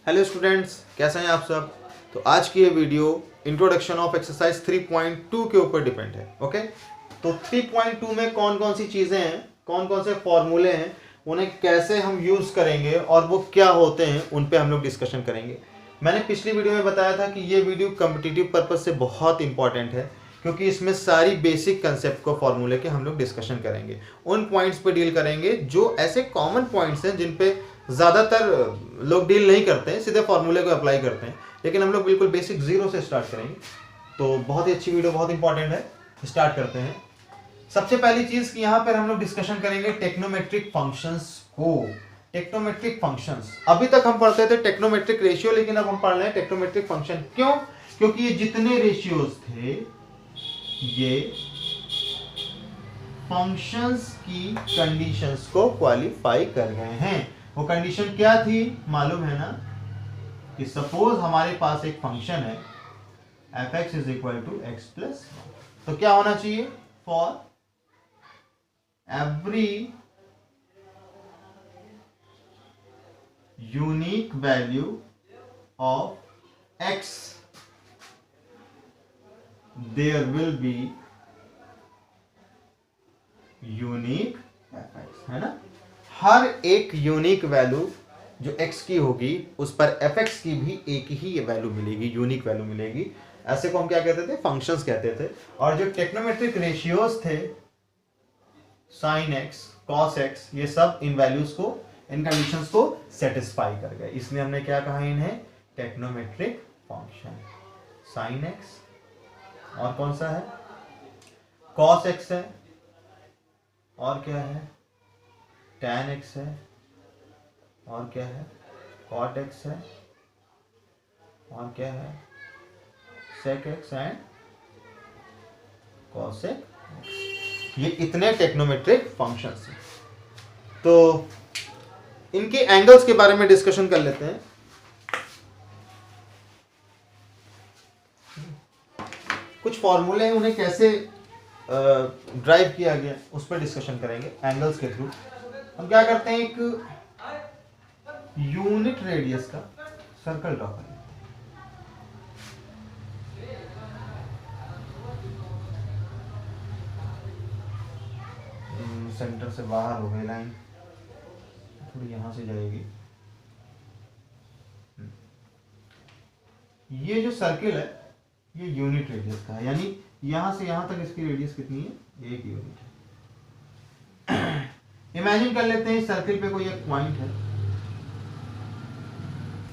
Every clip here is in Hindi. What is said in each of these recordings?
हेलो स्टूडेंट्स, कैसे हैं आप सब। तो आज की ये वीडियो इंट्रोडक्शन ऑफ एक्सरसाइज 3.2 के ऊपर डिपेंड है। ओके, तो 3.2 में कौन कौन सी चीज़ें हैं, कौन कौन से फॉर्मूले हैं, उन्हें कैसे हम यूज़ करेंगे और वो क्या होते हैं, उन पे हम लोग डिस्कशन करेंगे। मैंने पिछली वीडियो में बताया था कि ये वीडियो कम्पिटिटिव पर्पज़ से बहुत इंपॉर्टेंट है, क्योंकि इसमें सारी बेसिक कंसेप्ट को फॉर्मूले के हम लोग डिस्कशन करेंगे। उन पॉइंट्स पे डील करेंगे जो ऐसे कॉमन पॉइंट्स हैं जिन पे ज़्यादातर लोग डील नहीं करते हैं, सीधे फॉर्मूले को अप्लाई करते हैं। लेकिन हम लोग बिल्कुल बेसिक जीरो से स्टार्ट करेंगे। तो बहुत ही अच्छी वीडियो, बहुत इंपॉर्टेंट है। स्टार्ट करते हैं। सबसे पहली चीज़ कि यहाँ पर हम लोग डिस्कशन करेंगे टेक्नोमेट्रिक फंक्शंस को। टेक्नोमेट्रिक फंक्शंस, अभी तक हम पढ़ते थे टेक्नोमेट्रिक रेशियो, लेकिन अब हम पढ़ रहे हैं टेक्नोमेट्रिक फंक्शन। क्यों? क्योंकि ये जितने रेशियोज थे ये फंक्शंस की कंडीशंस को क्वालिफाई कर गए हैं। वो कंडीशन क्या थी मालूम है ना, कि सपोज हमारे पास एक फंक्शन है f(x) is equal to x plus, तो क्या होना चाहिए? For every unique value of x there will be unique f(x), है ना। हर एक यूनिक वैल्यू जो x की होगी उस पर f(x) की भी एक ही वैल्यू मिलेगी, यूनिक वैल्यू मिलेगी। ऐसे को हम क्या कहते थे? फंक्शंस कहते थे। और जो टेक्नोमेट्रिक रेशियोज थे, sin x, cos x, ये सब इन वैल्यूज को, इन कंडीशंस को सेटिस्फाई कर गए। इसलिए हमने क्या कहा इन्हें? Trigonometric function. sin x और कौन सा है? cos x है, और क्या है? tan x है, और क्या है? cot x है, और क्या है? sec x and cos x। ये इतने टेक्नोमेट्रिक फंक्शंस हैं। तो इनके एंगल्स के बारे में डिस्कशन कर लेते हैं। कुछ फॉर्मूले हैं, उन्हें कैसे ड्राइव किया गया उस पर डिस्कशन करेंगे एंगल्स के थ्रू। हम क्या करते हैं, एक यूनिट रेडियस का सर्कल ड्रॉ करें। सेंटर से बाहर हो गई लाइन, थोड़ी यहां से जाएगी। ये जो सर्किल है ये यूनिट रेडियस का है, यानी यहां से यहां तक इसकी रेडियस कितनी है? 1 यूनिट है। इमेजिन कर लेते हैं इस सर्किल पे कोई एक पॉइंट है,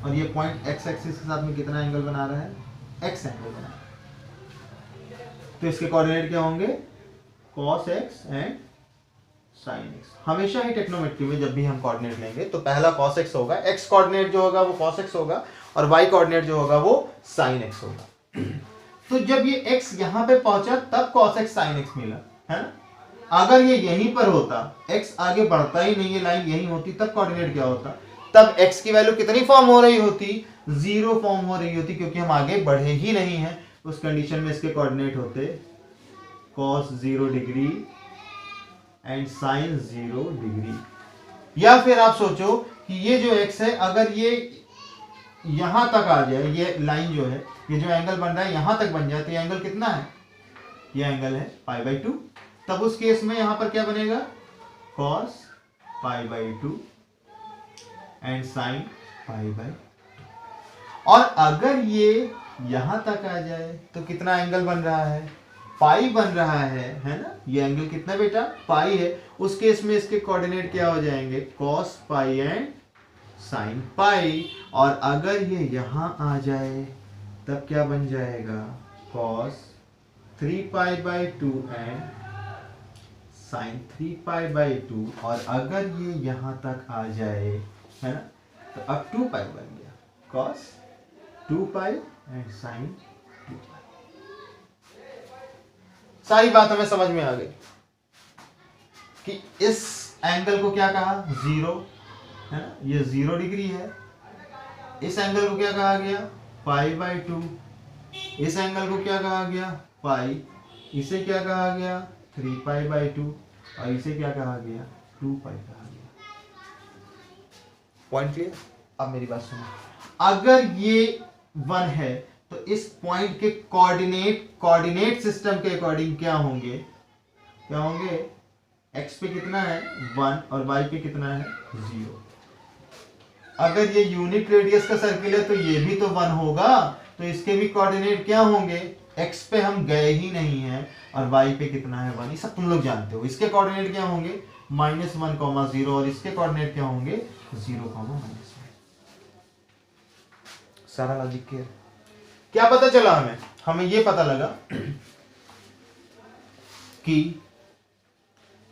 और ये पॉइंट एक्स एक्सिस के साथ में कितना एंगल बना रहा है? एक्स एंगल बना रहा है। तो इसके कोऑर्डिनेट क्या होंगे? cos x and sin x। हमेशा ही टेक्नोमेट्री में जब भी हम कोऑर्डिनेट लेंगे तो पहला cos x होगा, x कोऑर्डिनेट जो होगा वो cos x होगा, और y कोऑर्डिनेट जो होगा वो sin x होगा। तो जब ये x यहां पे पहुंचा तब cos x sin x मिला, है ना। अगर ये यहीं पर होता, x आगे बढ़ता ही नहीं है, लाइन यहीं होती, तब कोऑर्डिनेट क्या होता? तब x की वैल्यू कितनी फॉर्म हो रही होती? 0 फॉर्म हो रही होती, क्योंकि हम आगे बढ़े ही नहीं हैं। उस कंडीशन में इसके कोऑर्डिनेट होते cos 0 degree and sin 0 degree. या फिर आप सोचो कि ये जो x है, अगर ये यहां तक आ जाए, ये लाइन जो है, ये जो एंगल बन रहा है यहां तक बन जाए, तो ये एंगल कितना है? ये एंगल है π/2। तब उस केस में यहां पर क्या बनेगा? cos π/2 and sin π/2। और अगर ये यहां तक आ जाए तो कितना एंगल बन रहा है? पाई बन रहा है ना। ये एंगल कितना बेटा? पाई है। उस केस में इसके कोऑर्डिनेट क्या हो जाएंगे? cos पाई एंड sin पाई। और अगर ये यहां आ जाए तब क्या बन जाएगा? cos 3π/2 and sin 3π/2। और अगर ये यहां तक आ जाए, है ना, तो अब 2π बन गया, cos 2π एंड sin 2π। सारी बात हमें समझ में आ गई कि इस एंगल को क्या कहा? 0, है ना, ये 0 डिग्री है। इस एंगल को क्या कहा गया? π/2। इस एंगल को क्या कहा गया? पाई। इसे क्या कहा गया? 3π/2। और इसे क्या कहा गया? 2π कहा गया। Point clear? अब मेरी बात सुनो। अगर ये 1 है तो इस पॉइंट के कोऑर्डिनेट सिस्टम के अकॉर्डिंग क्या होंगे, x पे कितना है 1 और y पे कितना है 0। अगर ये यूनिट रेडियस का सर्किल है तो ये भी तो 1 होगा, तो इसके भी कोऑर्डिनेट क्या होंगे, x पे हम गए ही नहीं हैं और y पे कितना है 1, ये सब तुम लोग जानते हो। इसके कोऑर्डिनेट क्या होंगे -1, 0 और इसके कोऑर्डिनेट क्या होंगे 0, -1। सारा लॉजिक क्लियर। क्या पता चला हमें ये पता लगा कि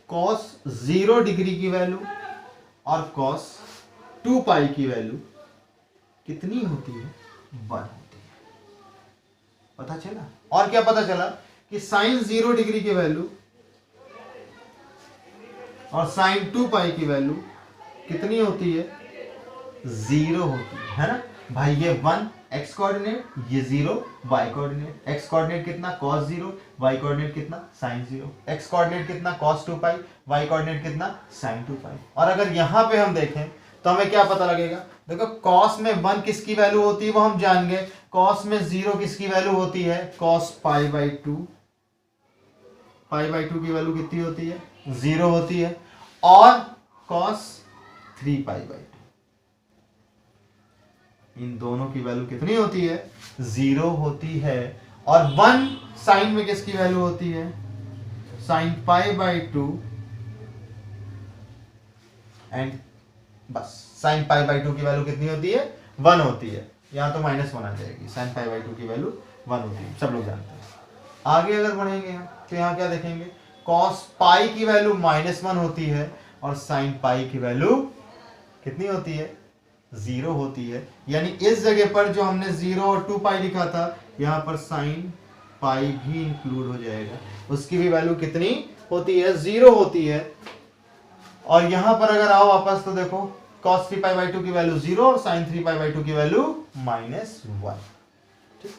cos 0 डिग्री की वैल्यू और cos 2 पाई की वैल्यू कितनी होती है 1 होती है, पता चला। और क्या पता चला कि sin 0 डिग्री की वैल्यू और sin 2 पाई की वैल्यू कितनी होती है 0 होती है ना भाई। ये 1 x कोऑर्डिनेट, ये 0 y कोऑर्डिनेट। x कोऑर्डिनेट कितना cos 0, y कोऑर्डिनेट कितना sin 0। x कोऑर्डिनेट कितना cos 2 पाई, y कोऑर्डिनेट कितना sin 2 पाई। और अगर यहां पे हम देखें तो हमें क्या पता लगेगा, देखो cos में 1 किसकी वैल्यू होती है वो हम जान गए, cos में 0 किसकी वैल्यू होती है cos pi by 2। Pi by 2 की वैल्यू कितनी होती है 0 होती है। और cos 3 पाई बाई 2, इन दोनों की वैल्यू कितनी होती है 0 होती है। और 1 साइन में किसकी वैल्यू होती है sin पाई बाई 2 एंड बस sin पाई बाई 2 की वैल्यू कितनी होती है 1 होती है। यहां तो -1 आ जाएगी, sin पाई बाई 2 की वैल्यू 1 होती है, सब लोग जानते हैं। आगे अगर बढ़ेंगे हम तो यहाँ क्या देखेंगे, cos पाई की वैल्यू -1 होती है और sin पाई की वैल्यू कितनी होती है 0 होती है। यानी इस जगह पर जो हमने 0 और 2 पाई लिखा था यहाँ पर sin पाई भी इंक्लूड हो जाएगा, उसकी भी वैल्यू कितनी होती है 0 होती है। और यहां पर अगर आओ वापस तो देखो cos 3 पाई बाई 2 की वैल्यू 0 और sin 3 पाई बाई 2 की वैल्यू -1। ठीक,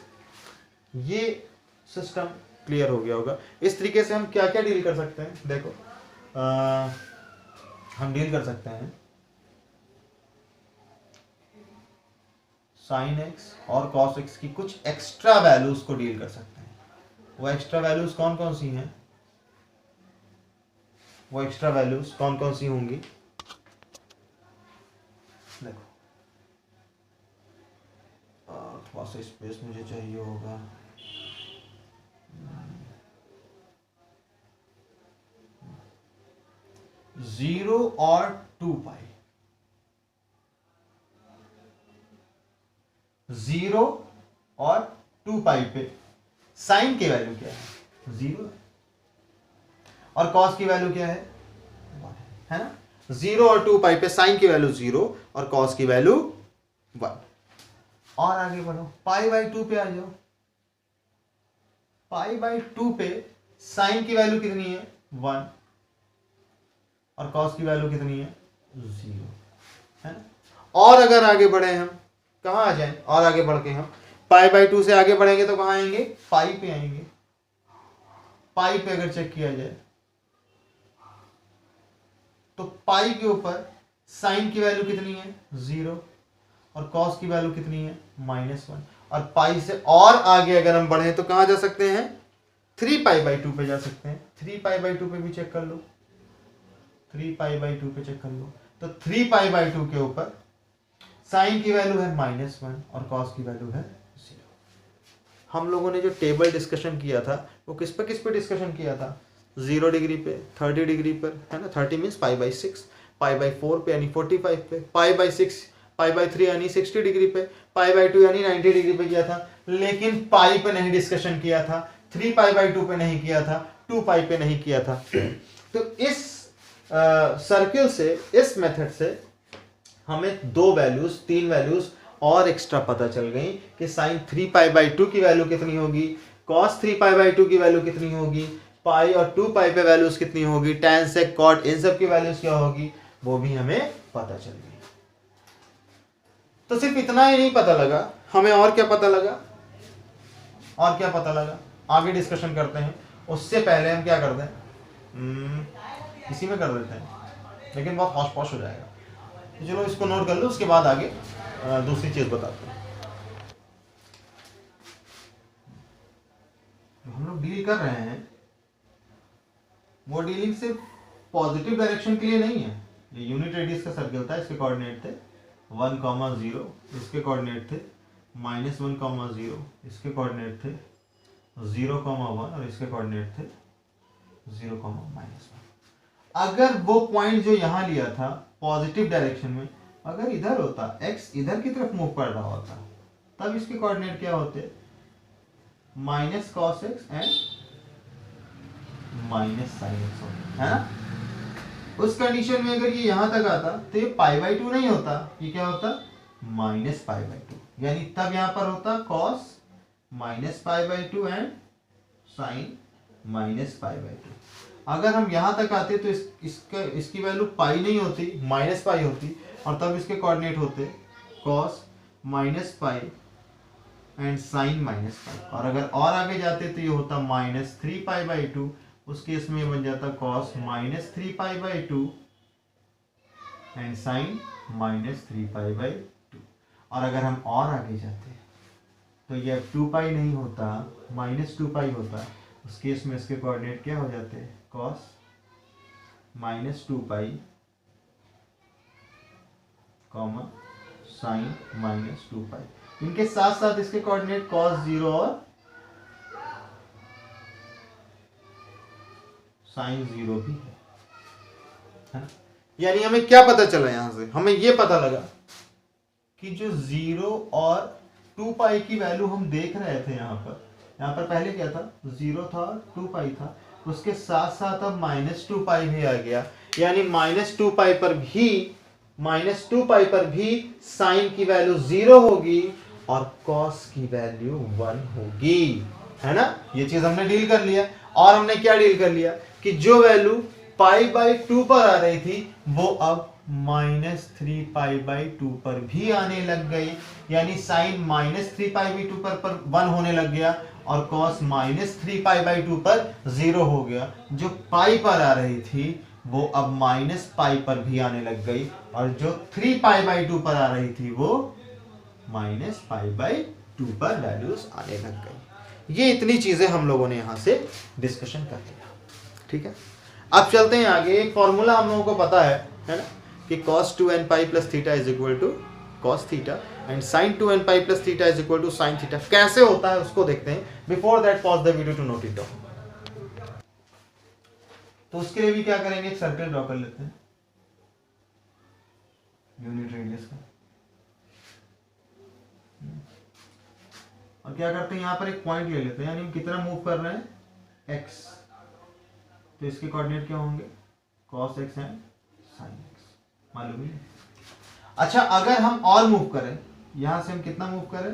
ये सिस्टम क्लियर हो गया होगा। इस तरीके से हम क्या क्या डील कर सकते हैं, देखो हम डील कर सकते हैं sin x और cos x की कुछ एक्स्ट्रा वैल्यूज को डील कर सकते हैं। वो एक्स्ट्रा वैल्यूज कौन कौन सी हैं, वो एक्स्ट्रा वैल्यूज कौन कौन सी होंगी, देखो थोड़ा सा स्पेस मुझे चाहिए होगा। जीरो और 2 पाई, 0 और 2 पाई पे साइन की वैल्यू क्या है 0 और cos की वैल्यू क्या है 1 है ना। 0 और 2 पाई पे साइन की वैल्यू 0 और cos की वैल्यू 1। और आगे बढ़ो पाई बाई 2 पे आ जाओ, पाई बाई 2 पे साइन की वैल्यू कितनी है 1 और cos की वैल्यू कितनी है 0 है ना। और अगर आगे बढ़े हम कहां आ जाएं, और आगे बढ़ के हम पाई बाई 2 से आगे बढ़ेंगे तो कहां आएंगे पाई पे आएंगे। पाई पे अगर चेक किया जाए तो पाई के ऊपर साइन की वैल्यू कितनी है 0 और cos की वैल्यू कितनी है -1। और पाई से और आगे अगर हम बढ़े तो कहां जा सकते हैं 3 पाई बाई 2 पे जा सकते हैं। 3 पाई बाई 2 पे भी चेक कर लो, 3 पाई बाई 2 पे चेक कर लो तो 3 पाई बाई 2 के ऊपर साइन की वैल्यू है -1 और cos की वैल्यू है 0। हम लोगों ने जो टेबल डिस्कशन किया था वो किस पे डिस्कशन किया था 0 डिग्री पे, 30 डिग्री पर है ना, 30 means pi by 6, pi by 4 पे यानी 45 पे, पाई बाई 6 पाई बाई 3 यानी 60 डिग्री पे, पाई बाई 2 यानी 90 डिग्री पे किया था। लेकिन पाई पे नहीं डिस्कशन किया था, 3 पाई बाई 2 पे नहीं किया था, 2 पाई पे नहीं किया था। तो इस सर्किल से, इस मेथड से हमें 3 वैल्यूज और एक्स्ट्रा पता चल गई कि साइन 3 पाई बाई 2 की वैल्यू कितनी होगी, कॉस 3 पाई बाई 2 की वैल्यू कितनी होगी, पाई और 2 पाई पे वैल्यूज कितनी होगी, tan सेक कॉट इन सब की वैल्यूज क्या होगी वो भी हमें पता चल गई। तो सिर्फ इतना ही नहीं पता लगा, हमें और क्या पता लगा, और क्या पता लगा आगे डिस्कशन करते हैं। उससे पहले हम क्या करते हैं इसी में कर देते हैं, लेकिन बहुत हौश पौश हो जाएगा। तो चलो इसको नोट कर लो, उसके बाद आगे। 3 पाई बाई 2 की वैल्यू कितनी होगी दूसरी चीज बताता हूँ। हम लोग डील कर रहे हैं वो डीलिंग सिर्फ पॉजिटिव डायरेक्शन के लिए नहीं है। ये यूनिट रेडियस का सर्कल था, इसके कोऑर्डिनेट थे 1,0, इसके कोऑर्डिनेट थे -1,0, इसके कोऑर्डिनेट थे 0,1 और इसके कोऑर्डिनेट थे 0,-1। अगर वो पॉइंट जो यहाँ लिया था पॉजिटिव डायरेक्शन में अगर इधर होता, x इधर की तरफ मूव कर रहा होता, तब इसके कोऑर्डिनेट क्या होते? -cos x and -sin x होते, है ना? उस कंडीशन में अगर ये यहां तक आता तो ये π/2 नहीं होता, ये क्या होता? -π/2, यानी तब यहां पर होता cos -π/2 एंड sin -π/2। अगर हम यहां तक आते तो इसकी वैल्यू पाई नहीं होती, -π होती, और तब इसके कोऑर्डिनेट होते cos -π एंड sin -π। और अगर और आगे जाते तो ये होता -3π/2, उस केस में बन जाता cos -3π/2 एंड sin -3π/2। और अगर हम और आगे जाते तो ये अब 2π नहीं होता, -2π होता, उस केस में इसके कोऑर्डिनेट क्या हो जाते हैं? cos -2π, sin -2π। इनके साथ साथ इसके कोऑर्डिनेट cos 0 और sin 0 भी है ना? यानी हमें क्या पता चला यहां से? हमें यह पता लगा कि जो 0 और 2π की वैल्यू हम देख रहे थे यहाँ पर पहले क्या था? 0 था और 2π था, उसके साथ साथ अब -2π भी आ गया, यानी -2π पर भी साइन की वैल्यू 0 होगी और cos की वैल्यू 1 होगी, है ना? ये चीज हमने डील कर लिया। और हमने क्या डील कर लिया कि जो वैल्यू π/2 पर आ रही थी वो अब -3π/2 पर भी आने लग गई, यानी साइन -3π/2 पर 1 होने लग गया और cos -3π/2 पर 0 हो गया। जो पाई पर आ रही थी वो अब -π पर भी आने लग गई और जो 3π/2 पर आ रही थी वो -π/2 पर वैल्यूज आने लग गई। ये इतनी चीजें हम लोगों ने यहां से डिस्कशन कर लिया, ठीक है? अब चलते हैं आगे। एक फॉर्मूला हम लोगों को पता है ना, कि cos 2nπ + theta is equal to cos theta and sin 2nπ + theta is equal to sin theta. कैसे होता है उसको देखते हैं। Before that pause the video to note it down. तो उसके लिए भी क्या करेंगे? एक सर्कल ड्रॉ कर लेते हैं यूनिट रेडियस का, और क्या करते हैं यहाँ पर एक पॉइंट ले लेते हैं, यानी हम कितना मूव कर रहे हैं? x। तो इसके कोऑर्डिनेट क्या होंगे? cos x and sin x, मालूम है? अच्छा, अगर हम और मूव करें, यहां से हम कितना मूव करें?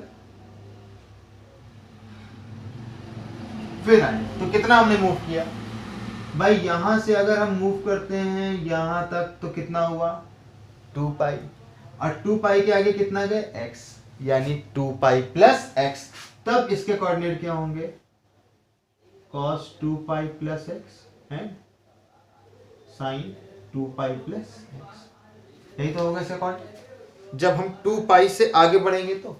फिर आए तो कितना हमने मूव किया भाई? यहां से अगर हम मूव करते हैं यहां तक तो कितना हुआ? 2π, और 2π के आगे कितना गए? x, यानी 2π + x। तब इसके कोऑर्डिनेट क्या होंगे? cos 2π + x and sin 2π + x। यही तो होगा इसका कोऑर्डिनेट। जब हम 2π से आगे बढ़ेंगे तो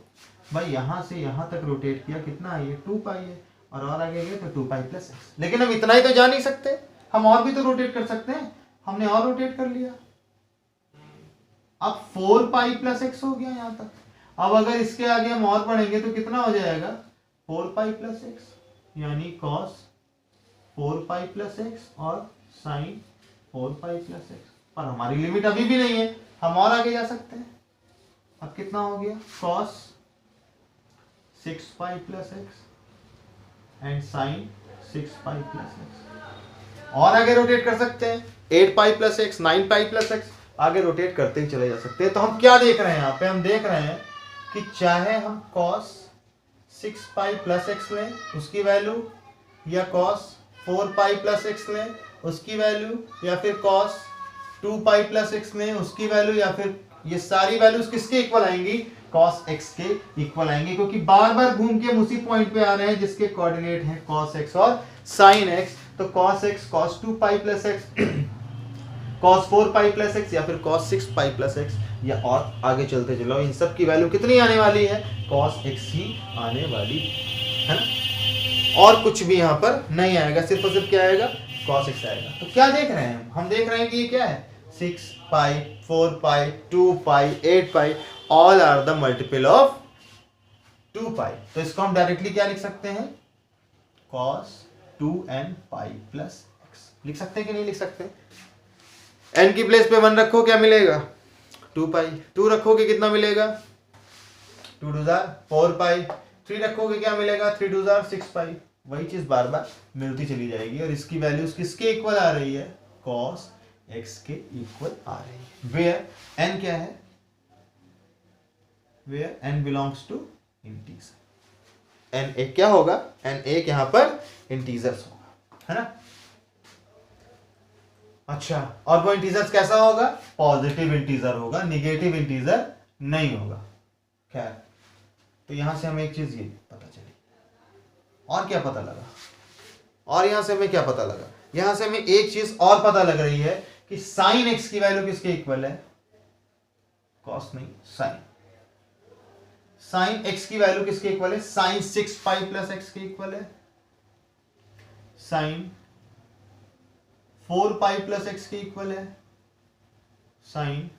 भाई यहां से यहां तक रोटेट किया, कितना है? ये 2π है, और आगे गए तो 2π + x। लेकिन हम इतना ही तो जा नहीं सकते, हम और भी तो रोटेट कर सकते हैं। हमने और रोटेट कर लिया, अब 4π + x हो गया यहां तक। अब अगर इसके आगे हम और बढ़ेंगे तो कितना हो जाएगा? 4π + x, यानी cos 4π + x और sin 4π + x। पर हमारी लिमिट अभी भी नहीं है, हम और आगे जा सकते हैं। अब कितना हो गया? cos 6π + x and sin 6π + x। और आगे रोटेट कर सकते हैं, 8π + x, 9π + x, आगे रोटेट करते ही चले जा सकते हैं। तो हम क्या देख रहे हैं यहाँ पे? हम देख रहे हैं कि चाहे हम cos 6π + x लें उसकी वैल्यू, या cos 4π + x लें उसकी वैल्यू, या फिर cos 2π + x लें उसकी वैल्यू, या फिर ये सारी वैल्यूज किसके इक्वल आएंगी? cos x के इक्वल आएंगे, क्योंकि बार बार घूम के हम उसी पॉइंट पे आ रहे हैं जिसके कोऑर्डिनेट हैं cos x और sin x। तो cos x cos 2π + x, cos 4π + x या फिर cos 6π + x, या और आगे चलते चलो, इन सब की वैल्यू कितनी आने वाली है, cos x ही आने वाली है ना, और कुछ भी यहाँ पर नहीं आएगा, सिर्फ और सिर्फ क्या आएगा, cos x आएगा। तो क्या देख रहे हैं हम देख रहे हैं कि ये क्या है, 6 pi, 4 pi, 2 pi, 8 pi, all are the multiple of 2 pi. तो इसको हम डायरेक्टली क्या लिख सकते हैं, cos 2n pi plus x लिख सकते हैं कि नहीं लिख सकते। n की प्लेस पे 1 रखो, क्या मिलेगा, 2 पाई, 2 रखोगे कितना मिलेगा, 2 2 4 पाई, 3 रखोगे क्या मिलेगा, 3 2 6 पाई। वही चीज बार बार मिलती चली जाएगी, और इसकी वैल्यूज किसके इक्वल आ रही है, cos x के इक्वल आ रही है। वेयर n क्या है, where n belongs to integer, n एक क्या होगा, n एक यहां पर इंटीजर्स होगा, है ना। अच्छा, और वो इंटीजर्स कैसा होगा, पॉजिटिव इंटीजर होगा, निगेटिव इंटीजर नहीं होगा। खैर, तो यहां से हमें एक चीज ये पता चली, और क्या पता लगा, और यहां से हमें क्या पता लगा, यहां से हमें एक चीज और पता लग रही है कि साइन एक्स की वैल्यू किसके इक्वल है, कॉस नहीं, साइन, साइन एक्स की वैल्यू किसके इक्वल है, साइन 6 पाई प्लस एक्स के इक्वल है, साइन 4 पाई प्लस एक्स के इक्वल है, साइन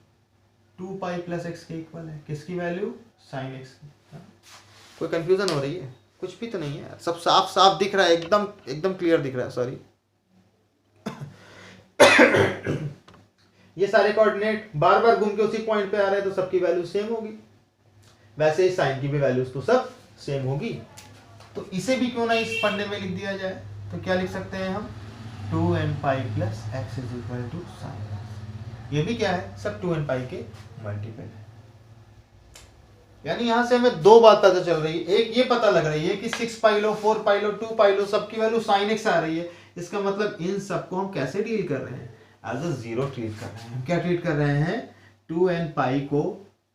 2 पाई प्लस एक्स के इक्वल है, किसकी वैल्यू, साइन एक्स की। कोई कंफ्यूजन हो रही है, कुछ भी तो नहीं है, सब साफ साफ दिख रहा है, एकदम एकदम क्लियर दिख रहा है, सॉरी। ये सारे कोऑर्डिनेट बार बार घूम के उसी पॉइंट पे आ रहे हैं, तो सबकी वैल्यू सेम होगी, वैसे ही साइन की भी वैल्यूज तो सब सेम होगी। तो इसे भी क्यों ना इस पन्ने में लिख दिया जाए, तो क्या लिख सकते हैं हम, 2n pi plus x is equal to sine. ये भी क्या है, सब 2n पाई के मल्टीपल है। यानी यहां से हमें दो बात पता चल रही है, एक ये पता लग रही है कि 6 पाई लो, 4 पाई लो, 2 पाई लो, सबकी वैल्यू साइन एक्स आ रही है। इसका मतलब इन सबको हम कैसे डील कर रहे हैं, एज अ जीरो ट्रीट कर रहे हैं। क्या ट्रीट कर रहे हैं, 2n पाई को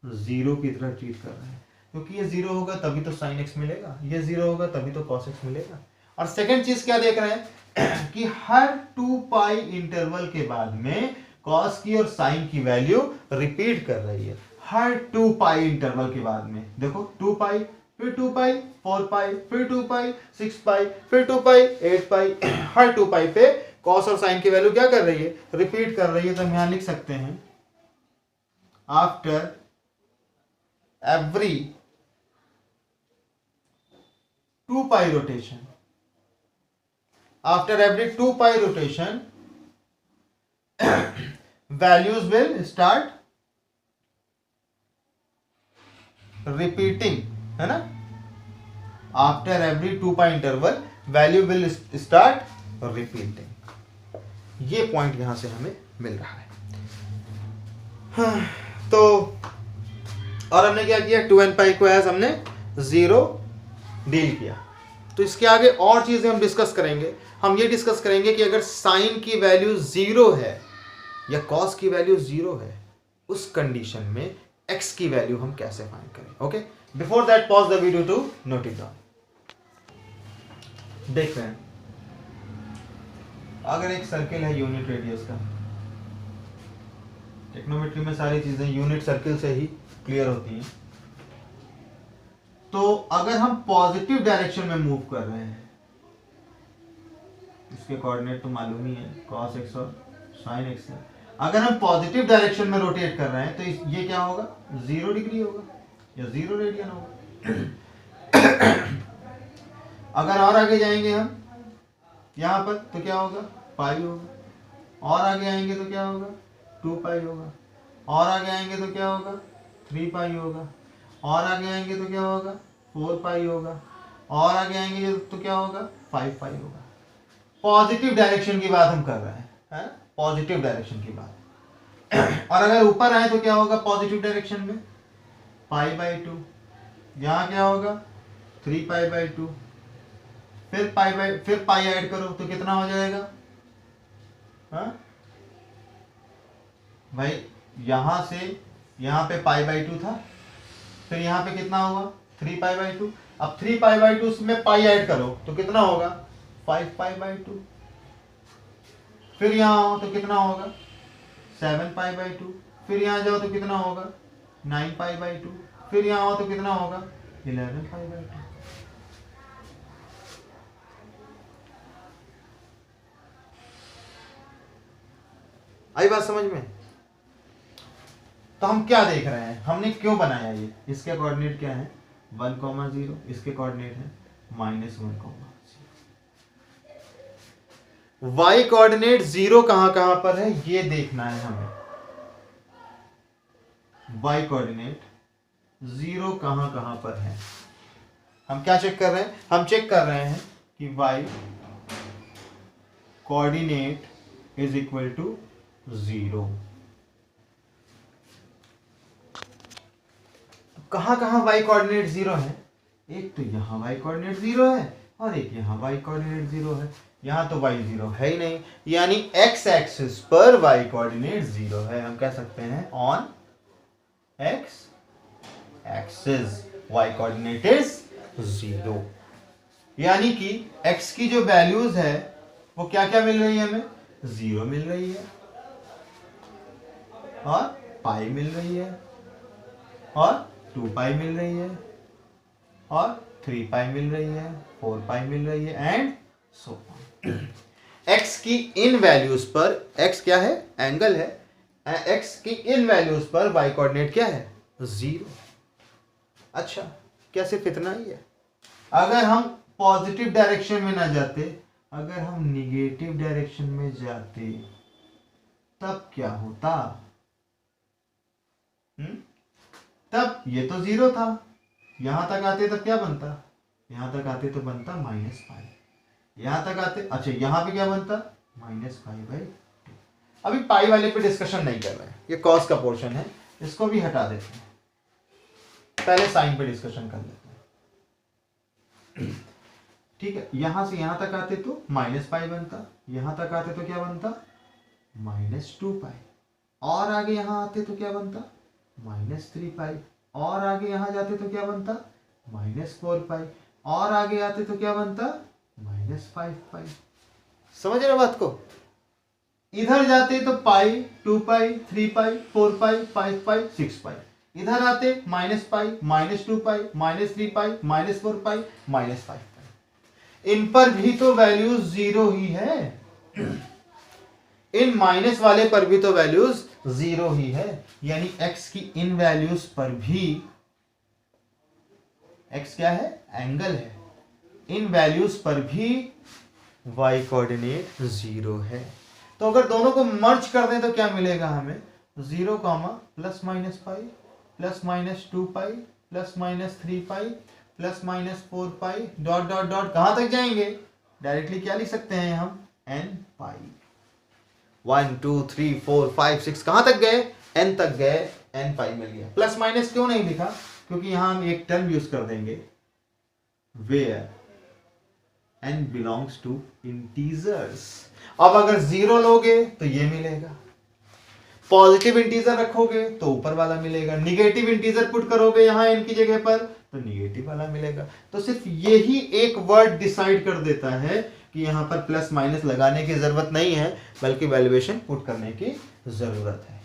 जीरो की तरह ट्रीट कर रहे हैं, क्योंकि ये जीरो होगा तभी तो साइन एक्स मिलेगा, ये जीरो होगा तभी तो कॉस एक्स मिलेगा। और सेकंड चीज क्या देख रहे हैं कि हर 2 पाई इंटरवल के बाद में कॉस की और साइन की वैल्यू रिपीट कर रही है, हर 2 पाई इंटरवल के बाद में। देखो 2 पाई, फिर 2 पाई, 4 पाई, फिर 2 पाई, 6 पाई, फिर 2 पाई, 8 पाई, हर 2 पाई पे कॉस और साइन की वैल्यू क्या कर रही है, रिपीट कर रही है। तो हम यहां लिख सकते हैं, after every 2 pi rotation, after every 2 pi rotation values will start repeating, है ना, after every 2 pi interval value will start repeating। ये पॉइंट यहां से हमें मिल रहा है। हाँ, तो और हमने क्या किया, 2n पाई को एज हमने जीरो डील किया। तो इसके आगे और चीजें हम डिस्कस करेंगे। हम ये डिस्कस करेंगे कि अगर साइन की वैल्यू जीरो है या कॉस की वैल्यू जीरो है, उस कंडीशन में एक्स की वैल्यू हम कैसे फाइंड करें। Okay, before that pause the video to note it down. देख रहे हैं, अगर एक सर्किल है यूनिट रेडियस का, टेक्नोमेट्री में सारी चीजें यूनिट सर्किल से ही क्लियर होती हैं। तो अगर हम पॉजिटिव डायरेक्शन में मूव कर रहे हैं, इसके कोऑर्डिनेट तो मालूम ही है, cos x और sin x है। अगर हम पॉजिटिव डायरेक्शन में रोटेट कर रहे हैं तो ये क्या होगा, 0 डिग्री होगा या 0 रेडियन होगा। अगर और आगे जाएंगे हम यहां पर तो क्या होगा, पाई होगा। और आगे आएंगे तो क्या होगा, 2 पाई होगा। और आगे आएंगे तो क्या होगा, 3 पाई होगा। और आगे आएंगे तो क्या होगा, 4 पाई होगा। और आगे आएंगे तो क्या होगा, 5 पाई होगा। पॉजिटिव डायरेक्शन की बात हम कर रहे हैं, पॉजिटिव डायरेक्शन की बात। और अगर ऊपर आए तो क्या होगा, पॉजिटिव डायरेक्शन में पाई बाई 2, यहाँ क्या होगा 3 पाई बाई 2, फिर पाई ऐड करो तो कितना हो जाएगा, भाई यहां से यहां पे पाई बाई 2 था, फिर यहां पे कितना हुआ 3 पाई बाई 2। अब 3 पाई बाई 2 में पाई ऐड करो तो कितना होगा 5 पाई बाई 2। फिर यहां आओ तो कितना होगा 7 पाई बाई 2। फिर यहां जाओ तो कितना होगा 9 पाई बाई 2, फिर यहाँ हो तो कितना होगा 11 पाई बाई 2। आई बात समझ में? तो हम क्या देख रहे हैं, हमने क्यों बनाया ये, इसके कोऑर्डिनेट क्या है 1,0, इसके कोऑर्डिनेट है -1,0। y कोऑर्डिनेट 0 कहां कहां पर है ये देखना है हमें। y कोऑर्डिनेट 0 कहां कहां पर है, हम क्या चेक कर रहे हैं, हम चेक कर रहे हैं कि y coordinate is equal to 0। कहां कहां y कोऑर्डिनेट 0 है, एक तो यहां y कोऑर्डिनेट 0 है और एक यहां y कोऑर्डिनेट 0 है। यहां तो y 0 है ही नहीं, यानी x एक्सिस पर y कोऑर्डिनेट 0 है। हम कह सकते हैं on x axis y coordinate is 0, यानी कि x की जो वैल्यूज है वो क्या क्या मिल रही है हमें, 0 मिल रही है और पाई मिल रही है और 2 पाई मिल रही है और 3 पाई मिल रही है, 4 पाई मिल रही है एंड सो ऑन। x की इन वैल्यूज पर, x क्या है एंगल है, x की इन वैल्यूज पर y कोऑर्डिनेट क्या है 0। अच्छा क्या सिर्फ इतना ही है, अगर हम पॉजिटिव डायरेक्शन में ना जाते, अगर हम निगेटिव डायरेक्शन में जाते तब क्या होता, तब ये तो 0 था, यहां तक आते तब क्या बनता, यहां तक आते तो बनता -5, यहां तक आते, अच्छा यहां पे क्या बनता -5/2। अभी पाई वाले पे डिस्कशन नहीं कर रहे हैं, ये कॉस का पोर्शन है, इसको भी हटा देते हैं, पहले साइन पे डिस्कशन कर लेते हैं। ठीक है, यहां से यहां तक आते तो -पाई बनता, यहां तक आते तो क्या बनता -2 पाई, और आगे यहां आते तो क्या बनता -3 पाई, और आगे यहां जाते तो क्या बनता -4 पाई, और आगे आते तो क्या बनता -5 पाई। समझ रहे बात को, इधर जाते तो पाई 2 पाई 3 पाई 4 पाई 5 पाई 6 पाई, इधर आते -पाई -2 पाई -3 पाई -4 पाई -5 पाई, इन पर भी तो वैल्यूज 0 ही है, इन माइनस वाले पर भी तो वैल्यूज 0 ही है, यानी x की इन वैल्यूज पर भी, x क्या है एंगल है, इन वैल्यूज पर भी y कोऑर्डिनेट 0 है। तो अगर दोनों को मर्ज कर दें तो क्या मिलेगा हमें 0, ±पाई ±2 पाई ±3 पाई ±4 पाई डॉट डॉट डॉट, कहां तक जाएंगे, डायरेक्टली क्या लिख सकते हैं हम n पाई, 1 2 3 4 5 6 कहां तक गए n तक गए, n पाई मिल गया। प्लस माइनस क्यों नहीं लिखा, क्योंकि यहां हम एक टर्म यूज कर देंगे where n belongs to integers. अब अगर 0 लोगे तो ये मिलेगा, पॉजिटिव इंटीजर रखोगे तो ऊपर वाला मिलेगा, निगेटिव इंटीजर पुट करोगे यहां n की जगह पर तो निगेटिव वाला मिलेगा। तो सिर्फ यही एक वर्ड डिसाइड कर देता है कि यहां पर प्लस माइनस लगाने की जरूरत नहीं है, बल्कि वैल्यूएशन पुट करने की जरूरत है।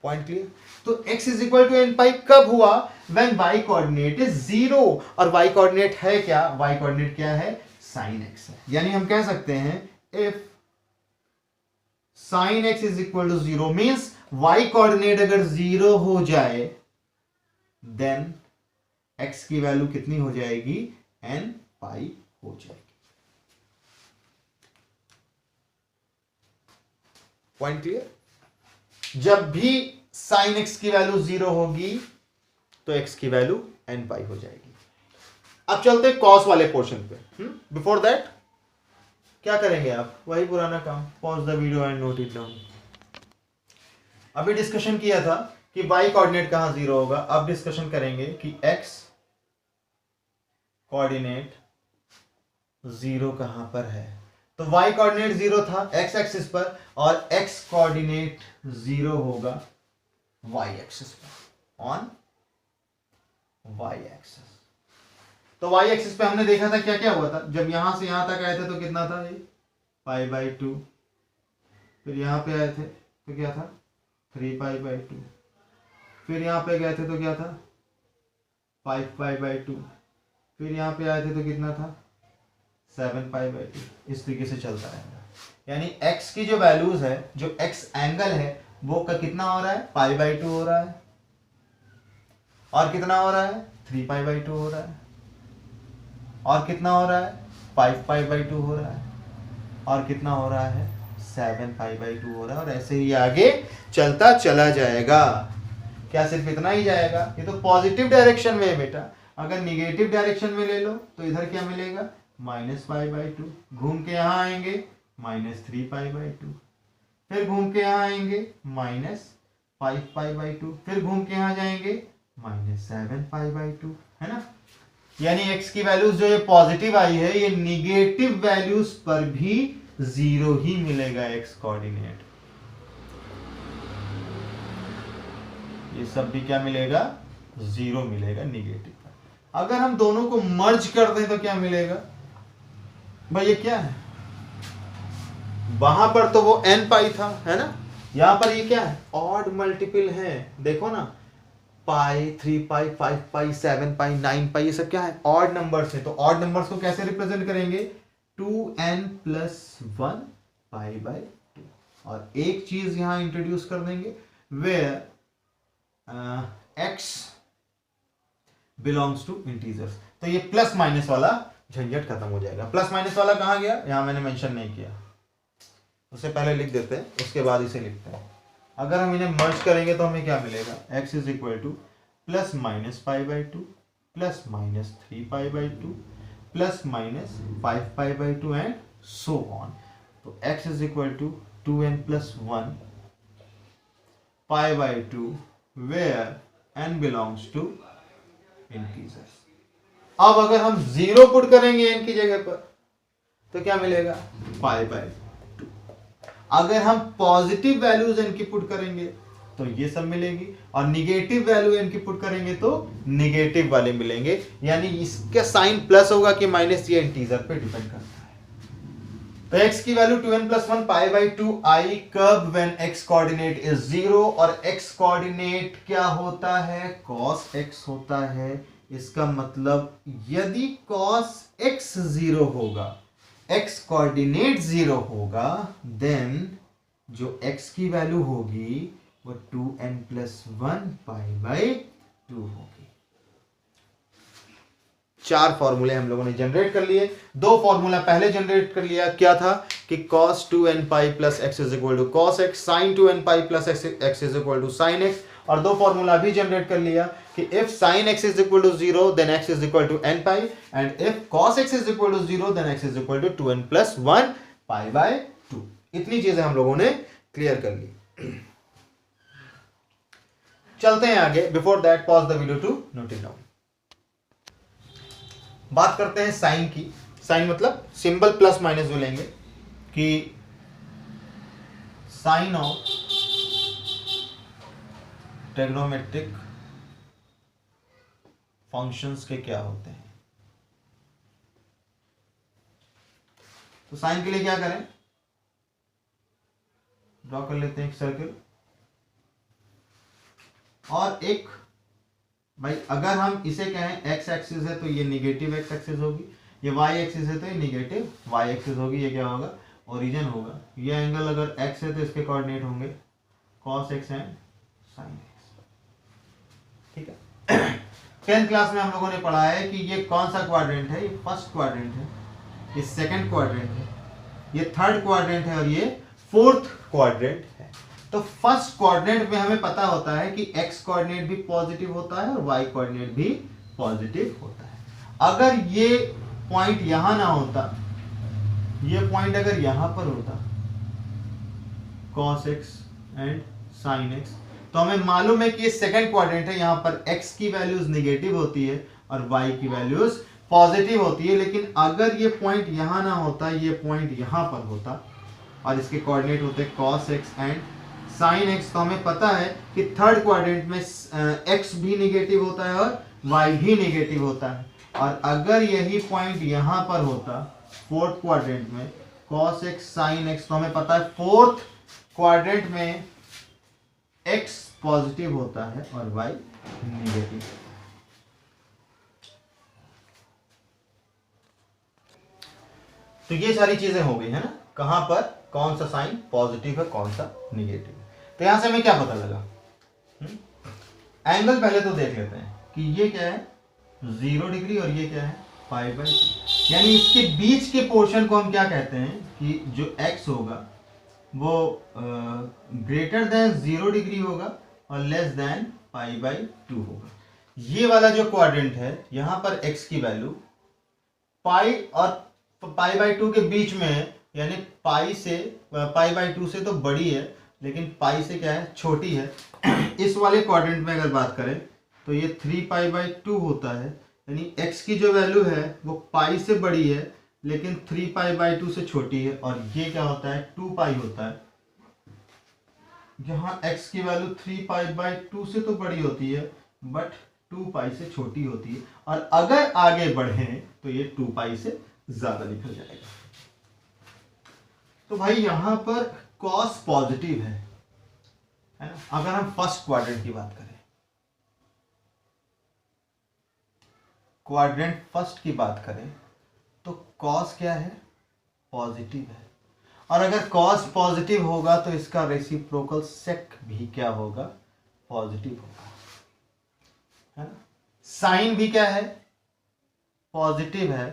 Point clear. तो x is equal to n pi कब हुआ, व्हेन y कोऑर्डिनेट इज 0, और y कोऑर्डिनेट है क्या, y कोऑर्डिनेट क्या है साइन x है। यानी हम कह सकते हैं if sine x is equal to 0 means y coordinate अगर 0 हो जाए देन x की वैल्यू कितनी हो जाएगी n पाई हो जाएगी। Point clear. जब भी साइन x की वैल्यू 0 होगी तो x की वैल्यू n पाई हो जाएगी। अब चलते कॉस वाले पोर्शन पे। बिफोर दैट क्या करेंगे आप, वही पुराना काम, pause the video and note it down. अभी डिस्कशन किया था कि y कोऑर्डिनेट कहां 0 होगा, अब डिस्कशन करेंगे कि x कोऑर्डिनेट 0 कहां पर है। तो y कोऑर्डिनेट 0 था x एक्सिस पर, और x कोऑर्डिनेट 0 होगा y एक्सिस पर, ऑन y एक्सिस। तो y एक्सिस पे हमने देखा था क्या क्या हुआ था, जब यहां से यहां तक आए थे तो कितना था ये π/2, फिर यहां पे आए थे तो क्या था 3π/2, फिर यहाँ पे गए थे तो क्या था 5π/2, फिर यहाँ पे आए थे तो कितना था 7π/2। इस तरीके से चलता रहेगा। यानी x की जो वैल्यूज है, जो x एंगल है वो का कितना हो रहा है π/2 हो रहा है, और कितना हो रहा है 3π/2 हो रहा है, और कितना हो रहा है 5π/2 हो रहा है, और कितना हो रहा है 7π/2 हो रहा है, और ऐसे ही आगे चलता चला जाएगा। क्या सिर्फ इतना ही जाएगा? ये तो पॉजिटिव डायरेक्शन में है बेटा। अगर निगेटिव डायरेक्शन में ले लो तो इधर क्या मिलेगा -π/2, घूम के यहाँ आएंगे -3π/2, फिर घूम के यहाँ आएंगे -5π/2, फिर घूम के यहाँ जाएंगे -7π/2, है ना। यानी x की वैल्यूज जो ये पॉजिटिव आई है, ये निगेटिव वैल्यूज पर भी 0 ही मिलेगा x कोऑर्डिनेट। ये सब भी क्या मिलेगा 0 मिलेगा निगेटिव। अगर हम दोनों को मर्ज कर दें तो क्या मिलेगा भाई? ये क्या है, वहां पर तो वो n π था, है ना, यहां पर ये क्या है ऑड मल्टीपल है। देखो ना पाई, 3π, 5π, 7π, 9π, ये सब क्या है ऑड नंबर्स है। तो ऑड नंबर्स को कैसे रिप्रेजेंट करेंगे 2n+1 π/2। और एक चीज यहां इंट्रोड्यूस कर देंगे where x belongs to integers. तो ये प्लस माइनस वाला झंझट खत्म हो जाएगा। प्लस माइनस वाला कहां गया, यहां मैंने मेंशन नहीं किया, उससे पहले लिख देते हैं, उसके बाद इसे लिखते हैं। अगर हम इन्हें मर्ज करेंगे तो हमें क्या मिलेगा x = +−π/2 +−3π/2 +−5π/2 एंड सो ऑन। तो x = 2n+1 π/2 where n belongs to integers। अब अगर हम 0 पुट करेंगे n की जगह पर तो क्या मिलेगा π/2। अगर हम पॉजिटिव वैल्यूज n की पुट करेंगे तो ये सब मिलेगी, और निगेटिव वैल्यू n की पुट करेंगे तो निगेटिव वाले मिलेंगे। यानी इसका साइन प्लस होगा कि माइनस, ये इंटीजर पे डिपेंड करता है। तो x की वैल्यू 2n+1 π/2 आई कब व्हेन x कोऑर्डिनेट इज 0, और x कोऑर्डिनेट क्या होता है cos x होता है। इसका मतलब यदि cos x 0 होगा, x कोऑर्डिनेट 0 होगा, देन जो x की वैल्यू होगी वो 2n+1 π/2 होगी। 4 फॉर्मूले हम लोगों ने जनरेट कर लिए। 2 फॉर्मूला पहले जनरेट कर लिया, क्या था कि cos 2nπ + x = cos x, sin 2nπ + x = sin x। और 2 फॉर्मूला भी जनरेट कर लिया कि if sin x = 0 then x = nπ, and if cos x = 0 then x = 2n+1 π/2। इतनी चीजें हम लोगों ने क्लियर कर ली। चलते हैं आगे। Before that pause the video to note it down. बात करते हैं साइन की। साइन मतलब सिंबल प्लस माइनस जो लेंगे कि साइन ऑफ ट्रिग्नोमेट्रिक फंक्शंस के क्या होते हैं। तो साइन के लिए क्या करें, ड्रॉ कर लेते हैं एक सर्कल, और एक भाई अगर हम इसे कहें x एक्सिस है तो ये निगेटिव x एक्सिस होगी, ये y एक्सिस है तो ये निगेटिव y एक्सिस होगी। ये क्या होगा ओरिजिन होगा। ये एंगल अगर x है तो इसके कोऑर्डिनेट होंगे cos x and sin x। ठीक है। 10th क्लास में हम लोगों ने पढ़ा है कि ये कौन सा क्वाड्रेंट है, ये फर्स्ट क्वाड्रेंट है, ये सेकंड क्वाड्रेंट है, ये थर्ड क्वाड्रेंट है, और ये फोर्थ क्वाड्रेंट है। तो फर्स्ट क्वाड्रेंट में हमें पता होता है कि x कोऑर्डिनेट भी पॉजिटिव होता है और y कोऑर्डिनेट भी पॉजिटिव होता है। अगर ये पॉइंट यहां ना होता, ये पॉइंट अगर यहां पर होता cos x and sin x, तो हमें मालूम है कि ये सेकंड क्वाड्रेंट है, यहां पर x की वैल्यूज निगेटिव होती है और y की वैल्यूज पॉजिटिव होती है। लेकिन अगर ये पॉइंट यहां ना होता, ये पॉइंट यहां पर होता, और इसके कोऑर्डिनेट होते cos x and sin x, तो हमें पता है कि थर्ड क्वाड्रेंट में x भी निगेटिव होता है और y भी निगेटिव होता है। और अगर यही पॉइंट यहां पर होता फोर्थ क्वाड्रेंट में cos x sin x, तो हमें पता है फोर्थ क्वाड्रेंट में x पॉजिटिव होता है और y निगेटिव। तो ये सारी चीजें हो गई है ना, कहां पर कौन सा साइन पॉजिटिव है कौन सा निगेटिव है। तो यहां से हमें क्या पता लगा, एंगल पहले तो देख लेते हैं कि ये क्या है 0 डिग्री और ये क्या है पाई बाई, यानी इसके बीच के पोर्शन को हम क्या कहते हैं कि जो x होगा वो ग्रेटर देन 0 डिग्री होगा और लेस देन पाई बाई 2 होगा। ये वाला जो क्वाड्रेंट है यहां पर x की वैल्यू पाई और पाई बाई 2 के बीच में है, यानी पाई बाई 2 से तो बड़ी है लेकिन पाई से क्या है छोटी है। इस वाले क्वाड्रेंट में अगर बात करें तो ये 3 पाई बाई 2 होता है, यानी x की जो वैल्यू है वो पाई से बड़ी है लेकिन 3 पाई बाई 2 से छोटी है, और ये क्या होता है 2 पाई होता है। यहाँ x की वैल्यू 3 पाई बाई 2 से तो बड़ी होती है बट 2 पाई से छोटी होती है, और अगर आगे बढ़े तो ये 2 पाई से ज्यादा निकल जाएगा। तो भाई यहां पर cos पॉजिटिव है ना। अगर हम फर्स्ट क्वाड्रेंट की बात करें, क्वाड्रेंट फर्स्ट की बात करें तो cos क्या है पॉजिटिव है, और अगर cos पॉजिटिव होगा तो इसका रेसिप्रोकल sec भी क्या होगा पॉजिटिव होगा, है ना। साइन भी क्या है पॉजिटिव है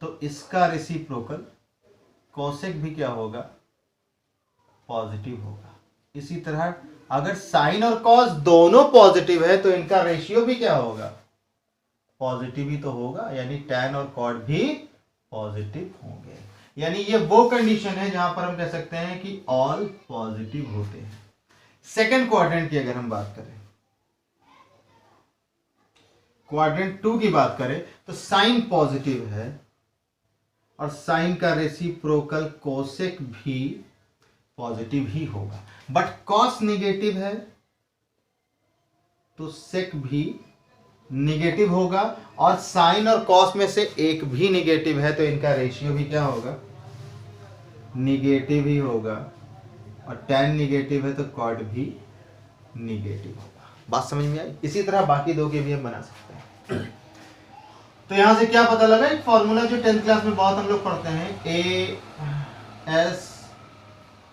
तो इसका रेसिप्रोकल cosec भी क्या होगा पॉजिटिव होगा। इसी तरह अगर साइन और cos दोनों पॉजिटिव है तो इनका रेशियो भी क्या होगा पॉजिटिव ही तो होगा, यानी tan और cot भी पॉजिटिव होंगे। यानी ये वो कंडीशन है जहां पर हम कह सकते हैं कि ऑल पॉजिटिव होते हैं। सेकंड क्वाड्रेंट की अगर हम बात करें, क्वाड्रेंट 2 की बात करें तो साइन पॉजिटिव है और साइन का रेसिप्रोकल कोसेक भी पॉजिटिव ही होगा, बट कॉस निगेटिव है तो सेक भी निगेटिव होगा, और साइन और कॉस में से एक भी निगेटिव है तो इनका रेशियो भी क्या होगा निगेटिव ही होगा, और tan निगेटिव है तो कॉट भी निगेटिव होगा। बात समझ में आई। इसी तरह बाकी दो के भी हम बना सकते हैं। तो यहां से क्या पता लगा, एक फॉर्मूला जो 10th क्लास में बहुत हम लोग पढ़ते हैं,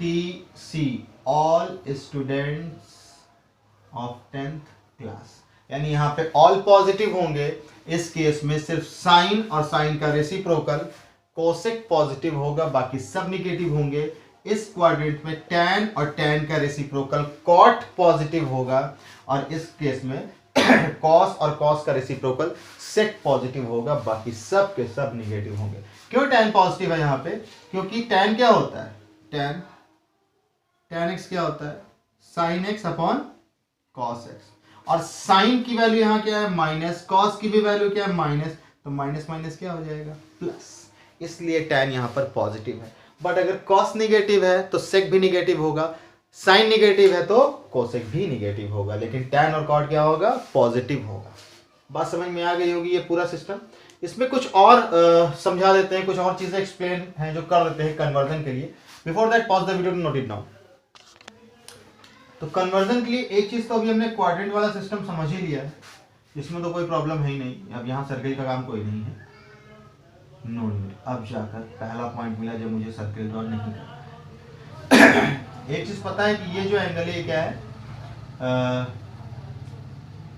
ASTC all students of 10th class, यानी यहाँ पे ऑल पॉजिटिव होंगे। इस केस में सिर्फ साइन और साइन का रेसिप्रोकल कोसेक पॉजिटिव होगा, बाकी सब निगेटिव होंगे। इस क्वाड्रेंट में tan और tan का रेसिप्रोकल कॉट पॉजिटिव होगा, और इस केस में cos और cos का रेसिप्रोकल sec पॉजिटिव होगा, बाकी सब के सब निगेटिव होंगे। क्यों tan पॉजिटिव है यहाँ पे, क्योंकि tan क्या होता है tan x क्या होता है sin x upon cos x, और साइन की वैल्यू यहाँ क्या है माइनस, cos की भी वैल्यू क्या है माइनस, तो माइनस माइनस क्या हो जाएगा प्लस, इसलिए tan यहाँ पर पॉजिटिव है। बट अगर cos निगेटिव है तो sec भी निगेटिव होगा, साइन निगेटिव है तो कोसेक भी निगेटिव होगा, लेकिन tan और cot क्या होगा पॉजिटिव होगा। बात समझ में आ गई होगी ये पूरा सिस्टम। इसमें कुछ और समझा देते हैं, कुछ और चीजें एक्सप्लेन हैं जो कर देते हैं कन्वर्जन के लिए। Before that pause the video to note it now. तो कन्वर्जन के लिए एक चीज तो अभी हमने क्वाड्रेंट वाला सिस्टम समझ ही लिया है, इसमें तो कोई प्रॉब्लम है ही नहीं। अब यहाँ सर्किल का काम कोई नहीं है, नो नीड। अब जाकर पहला पॉइंट मिला जब मुझे सर्किल ड्रॉ नहीं करना। एक चीज पता है कि ये जो एंगल है क्या है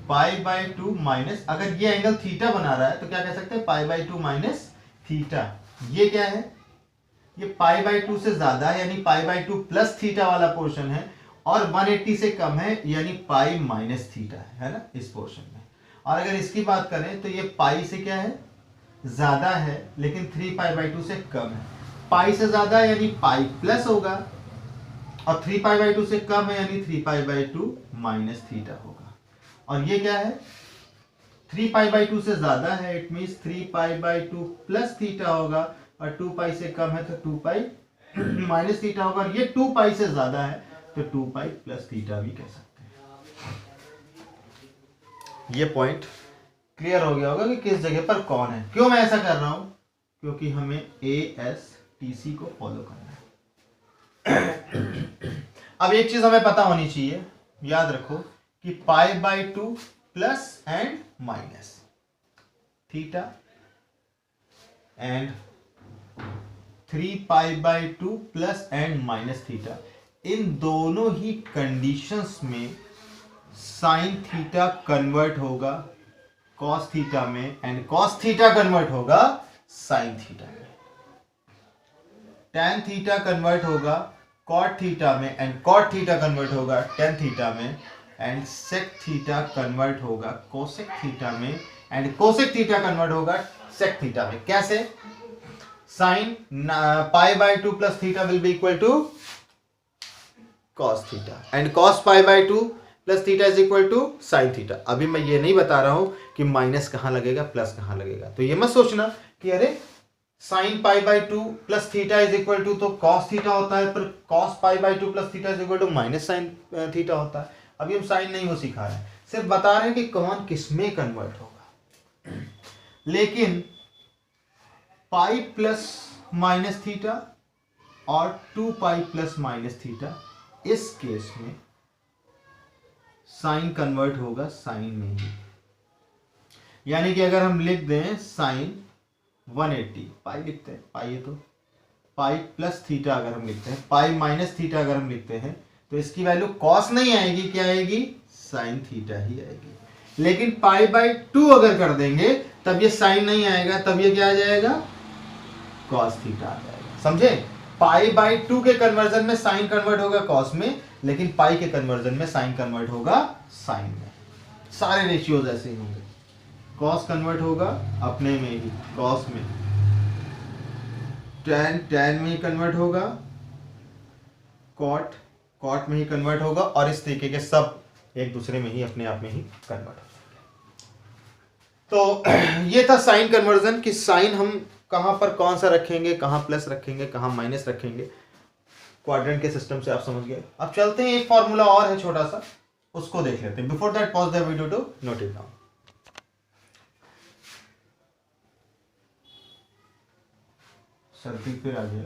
पाई बाई 2 माइनस, अगर ये एंगल थीटा बना रहा है तो क्या कह सकते हैं पाई बाई 2 माइनस थीटा। ये क्या है, ये पाई बाई 2 से ज्यादा है यानी पाई बाई 2 प्लस थीटा वाला पोर्शन है, और 180 से कम है यानी पाई माइनस थीटा है ना इस पोर्शन में। और अगर इसकी बात करें तो ये पाई से क्या है ज्यादा है लेकिन 3 पाई बाई 2 से कम है। पाई से ज्यादा है यानी पाई प्लस होगा, और 3 पाई बाई 2 से कम है यानी 3 पाई बाई 2 माइनस थीटा होगा। और ये क्या है 3 पाई बाई 2 से ज्यादा है, it means 3 pi by 2 plus theta होगा, और 2 पाई से कम है तो 2 पाई माइनस थीटा होगा, और ये 2 पाई से ज्यादा है तो 2 पाई प्लस थीटा भी कह सकते हैं। ये पॉइंट क्लियर हो गया होगा कि किस जगह पर कौन है। क्यों मैं ऐसा कर रहा हूं, क्योंकि हमें ASTC को फॉलो करना है। अब एक चीज हमें पता होनी चाहिए, याद रखो कि π/2 plus and minus theta and 3π/2 plus and minus theta, इन दोनों ही कंडीशंस में साइन थीटा कन्वर्ट होगा कॉस थीटा में एंड कॉस थीटा कन्वर्ट होगा साइन थीटा में, tan थीटा कन्वर्ट होगा cot थीटा में एंड cot थीटा कन्वर्ट होगा tan थीटा में एंड sec थीटा कन्वर्ट होगा cosec थीटा में एंड cosec थीटा कन्वर्ट होगा sec थीटा में। कैसे? sin π/2 plus theta will be equal to cos theta and cos π/2 plus theta is equal to sine theta. अभी मैं ये नहीं बता रहा हूं कि माइनस कहां लगेगा प्लस कहां लगेगा, तो ये मत सोचना कि अरे sine π/2 plus theta is equal to तो cos थीटा होता है, पर cos π/2 plus theta is equal to minus sine theta होता है। अभी हम साइन नहीं वो सिखा रहे हैं, सिर्फ बता रहे हैं कि कौन किस में कन्वर्ट होगा। लेकिन पाई प्लस माइनस थीटा और 2π प्लस माइनस थीटा, इस केस में साइन कन्वर्ट होगा साइन में ही। यानी कि अगर हम लिख दें साइन 180, पाई लिखते हैं, पाई है तो पाई प्लस थीटा अगर हम लिखते हैं, पाई माइनस थीटा अगर हम लिखते हैं, तो इसकी वैल्यू कॉस नहीं आएगी, क्या आएगी? साइन थीटा ही आएगी। लेकिन π/2 अगर कर देंगे तब ये साइन नहीं आएगा, तब ये क्या आ जाएगा? कॉस थीटा आ जाएगा। समझे? π/2 के कन्वर्जन में साइन कन्वर्ट होगा कॉस में, लेकिन पाई के कन्वर्जन में साइन कन्वर्ट होगा साइन में। सारे रेशियोज ऐसे ही होंगे। कॉस कन्वर्ट होगा अपने में ही कॉस में, tan में ही कन्वर्ट होगा, कॉट में ही कन्वर्ट होगा, और इस तरीके के सब एक दूसरे में ही अपने आप में ही कन्वर्ट हो जाएंगे। तो ये था साइन कन्वर्जन कि साइन हम कहां पर कौन सा रखेंगे, कहां प्लस रखेंगे, कहां माइनस रखेंगे। क्वाड्रेंट के सिस्टम से आप समझ गए। अब चलते हैं, एक फॉर्मूला और है छोटा सा, उसको देख लेते हैं। Before that pause the video to note it down. सर्दी फिर आ गया।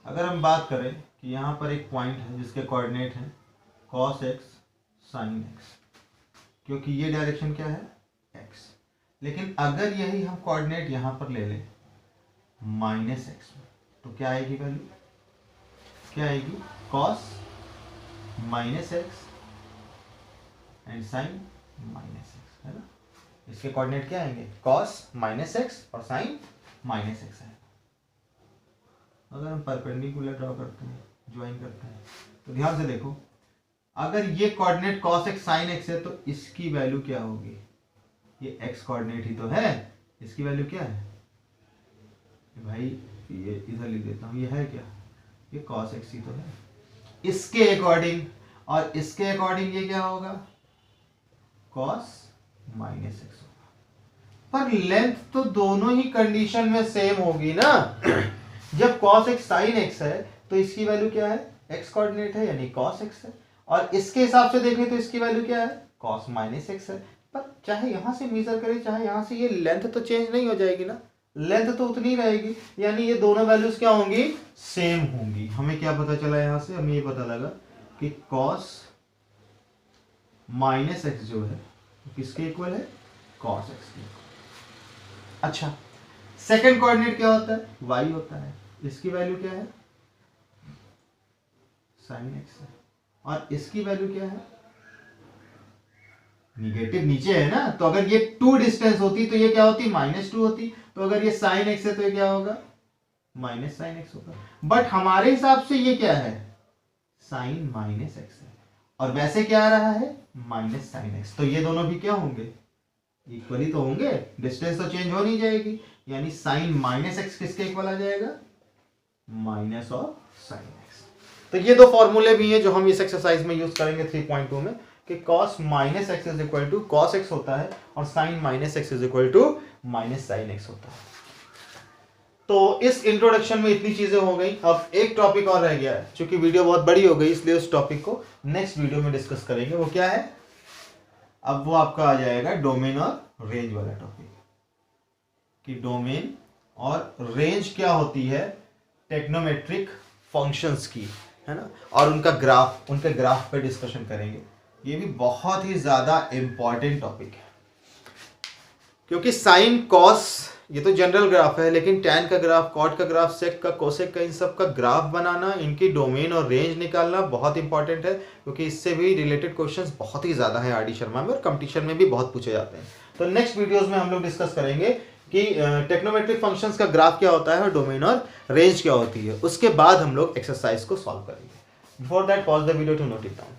अगर हम बात करें कि यहां पर एक पॉइंट है जिसके कोऑर्डिनेट है cos x sin x, क्योंकि ये डायरेक्शन क्या है? x। लेकिन अगर यही हम कोऑर्डिनेट यहां पर ले लें माइनस एक्स में, तो क्या आएगी वैल्यू? क्या आएगी? cos minus x and sine minus x, है ना? इसके कोऑर्डिनेट क्या आएंगे? cos माइनस एक्स और साइन माइनस एक्स है। अगर हम परपेंडिकुलर ड्रॉ करते हैं, ज्वाइन करते हैं, तो ध्यान से देखो, अगर ये coordinate cos x sin x है तो इसकी वैल्यू क्या होगी? ये x कोऑर्डिनेट ही तो है, इसकी वैल्यू क्या है भाई? ये इधर लिख देता हूं, ये है क्या? ये cos x ही तो है। इसके अकॉर्डिंग और इसके अकॉर्डिंग ये क्या होगा? cos माइनस x होगा। पर लेंथ तो दोनों ही कंडीशन में सेम होगी ना। जब cos x sin x है तो इसकी वैल्यू क्या है? x कोऑर्डिनेट है यानी cos x है, और इसके हिसाब से देखें तो इसकी वैल्यू क्या है? cos माइनस x है। पर चाहे यहां से मेजर करें चाहे यहां से, ये लेंथ तो चेंज नहीं हो जाएगी ना, लेंथ तो उतनी रहेगी, यानी ये दोनों वैल्यूज क्या होंगी? सेम होंगी। हमें क्या पता चला यहां से? हमें ये पता लगा कि cos माइनस x जो है किसके इक्वल है? cos x के इक्वल। अच्छा, सेकंड कोऑर्डिनेट क्या होता है? y होता है। इसकी वैल्यू क्या है? sin x है, और इसकी वैल्यू क्या है? निगेटिव नीचे है ना, तो अगर ये 2 डिस्टेंस होती तो ये क्या होती? -2 होती। तो अगर ये sin x है तो ये क्या होगा? माइनस sin x होगा। बट हमारे हिसाब से ये क्या है? sin माइनस x है, और वैसे क्या आ रहा है? Minus sin x। तो ये दोनों भी क्या होंगे? इक्वली तो होंगे, डिस्टेंस तो चेंज हो नहीं जाएगी, यानी sin माइनस x किसके इक्वल आ जाएगा? माइनस और sin x। तो ये दो फॉर्मूले भी हैं जो हम इस एक्सरसाइज में यूज करेंगे 3.2 में, कि cos minus x is equal to cos x होता है और sin minus x is equal to minus sin x होता है। तो इस इंट्रोडक्शन में इतनी चीजें हो गई। अब एक टॉपिक और रह गया है, क्योंकि वीडियो बहुत बड़ी हो गई इसलिए उस टॉपिक को नेक्स्ट वीडियो में डिस्कस करेंगे। वो क्या है? अब वो आपका आ जाएगा डोमेन और रेंज वाला टॉपिक, कि डोमेन और रेंज क्या होती है टेक्नोमेट्रिक फंक्शंस की, है ना, और उनके ग्राफ पे डिस्कशन करेंगे। ये भी बहुत ही ज़्यादा इम्पॉर्टेंट टॉपिक है, क्योंकि साइन कॉस ये तो जनरल ग्राफ है, लेकिन टैन का ग्राफ, कॉट का ग्राफ, सेक का, कोसेक का, इन सब का ग्राफ बनाना, इनकी डोमेन और रेंज निकालना बहुत इंपॉर्टेंट है, क्योंकि इससे भी रिलेटेड क्वेश्चंस बहुत ही ज़्यादा है आरडी शर्मा में, और कंपटीशन में भी बहुत पूछे जाते हैं। तो नेक्स्ट वीडियोज़ में हम लोग डिस्कस करेंगे कि टेक्नोमेट्रिक फंक्शंस का ग्राफ क्या होता है और डोमेन और रेंज क्या होती है। उसके बाद हम लोग एक्सरसाइज को सॉल्व करेंगे। Before that pause the video to note it down.